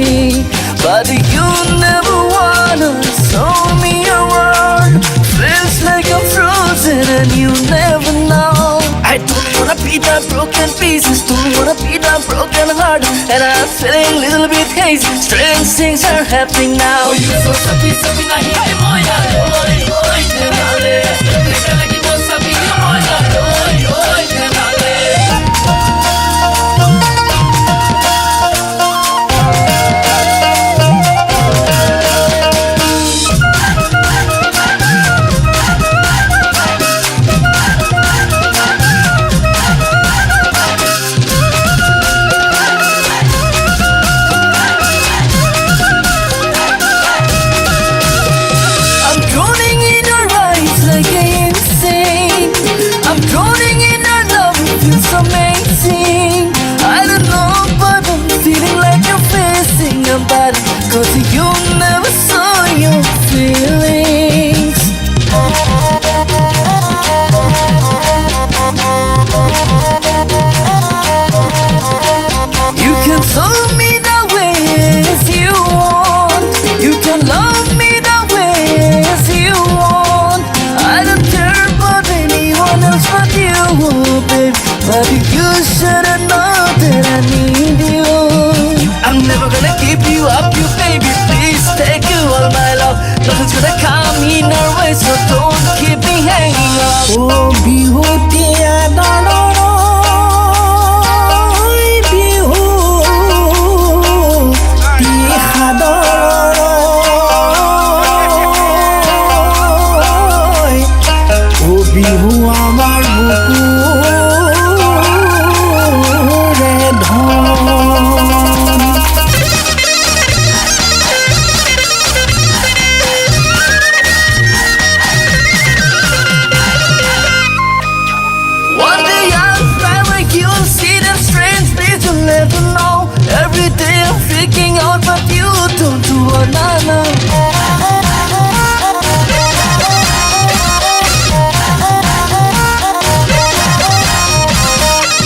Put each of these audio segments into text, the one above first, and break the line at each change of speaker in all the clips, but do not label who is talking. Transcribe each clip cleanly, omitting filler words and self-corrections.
see, but you never wanna show me your world. Feels like I'm frozen and you never know. I don't wanna be the broken pieces, don't wanna be the broken heart, and I'm feeling a little bit hazy. Strange things are happening now.
Oh, you so sabi sabi nahi hai moya, oi oi tenale. Teka lagi mo sabi ni moya, oi oi tenale.
I'm drowning in your eyes like I'm insane. I'm drowning in your love, it feels amazing. I don't know, but I'm feeling like you're facing a battle, 'cause you never saw your feelings. You can solve me the ways you want. You can love me the ways you want. I don't care about anyone else but you, oh, babe. But you should've known that I need you. I'm never gonna keep you up, you baby. Please take you all my love. Nothing's gonna come in our way, so don't keep me hanging up. Oh, Bihu tia no no no. Bihu tia no no. Oh, Bihu amar বুকুরে Dhan. One day I'll fly like you'll see them strange things you'll never know. Every day I'm freaking out, but you don't do what I know.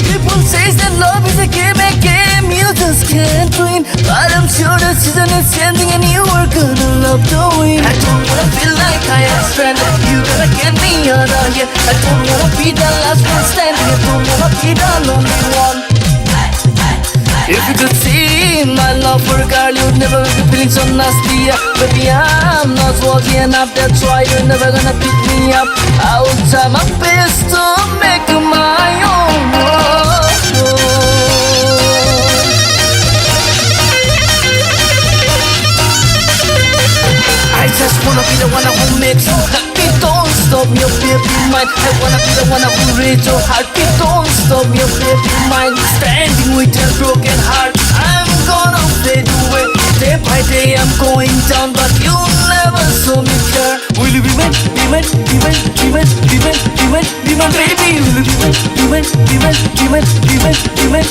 People say that love is a game you just can't win. But I'm sure the season is ending and you are gonna love the win. I don't wanna feel like I am stranded, you gotta get me out of here. I don't wanna be the last one standing, I don't wanna be the lonely one. If you could see my love for a girl, you'd never be feeling so nasty. Yeah, baby, I'm not worthy enough, that's why you're never gonna pick me up. I'll try my best to make you my own. I just wanna be the one who makes you happy. Don't stop your baby mind. I wanna be the one who reads your heartbeat. Don't stop your baby mind. Standing with your broken heart, I'm gonna fade away. Day by day I'm going down, but you'll never show me care. Will you be mine, be mine, be mine, be mine, be mine, be mine, be mine, baby? Will you be mine, be mine, be mine, be mine, be mine, be mine?